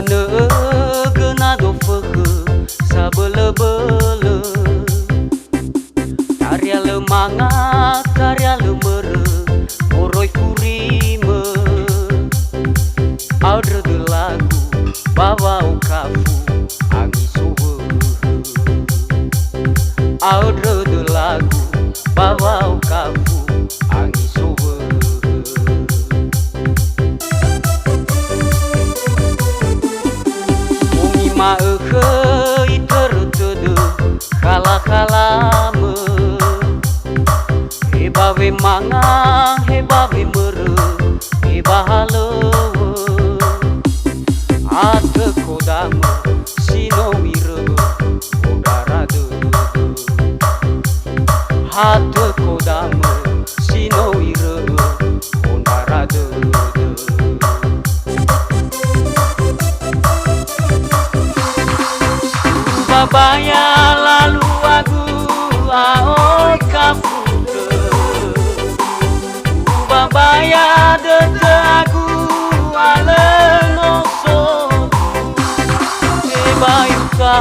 Gena do feke sabele-bele Karya lemanga, karya lemere Moroi kurime Audre de lagu bawa ukafu Angi sowe Audre de lagu bawa ukafu Angi sowe Ma eke iterutede kala-kalame Heba we manga, heba we mere, heba halewe Ate kodame, sino wire, odara dede Ate kodame, sino wire, odara dede Babaya lalu aku aoi kafude Babaya dete aku ale noso Ebayuka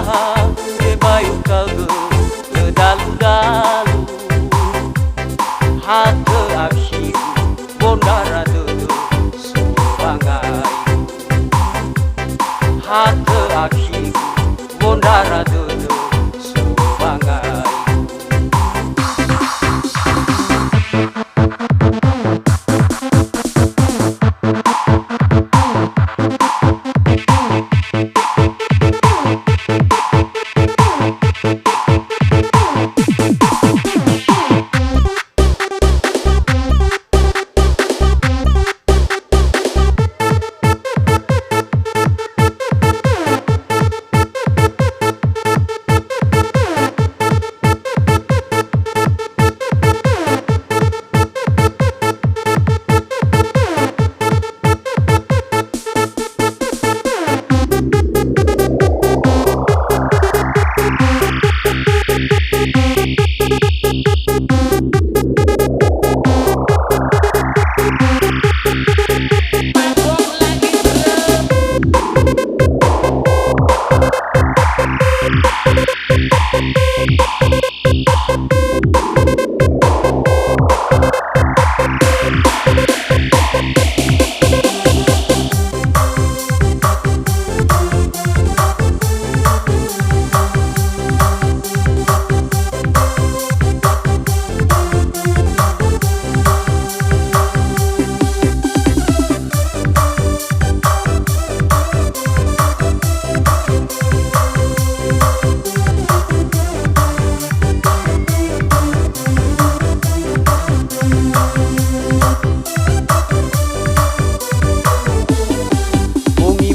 ge ledalu-dalu Hate akshiku bondara dede sobangai Hate akshiku bondara dede sobangai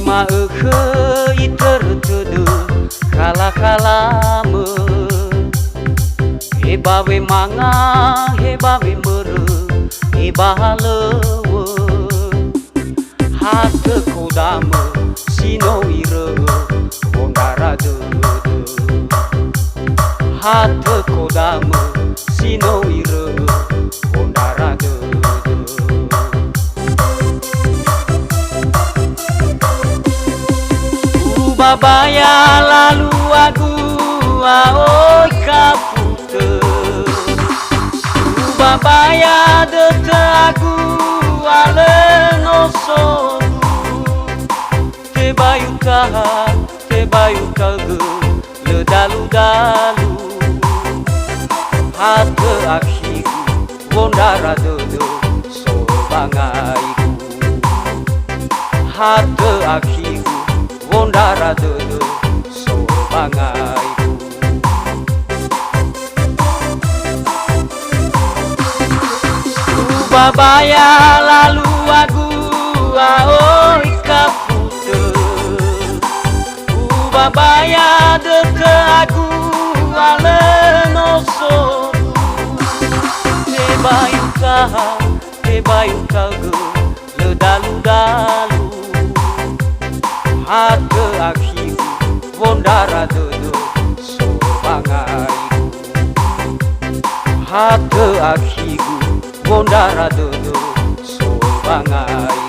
Ma eke iterutede kala-kalame Heba we manga, heba we mere, heba halewe Hate kodame, sino wire, bondara dede Hate kodame, sino wire, bondara dede Babaya lalu aku aoi kapute Babaya dete aku ale noso Tebayuka ge ledalu-dalu Hate akshiku bondara dede sobangaiku Hate akshiku bondara dede sobangaiku Babaya lalu aku aoi kapute Babaya dete aku ale noso Tebayuka ge ledalu-dalu Hate akshiku bondara dede sobangaiku Hate akshiku bondara dede sobangaiku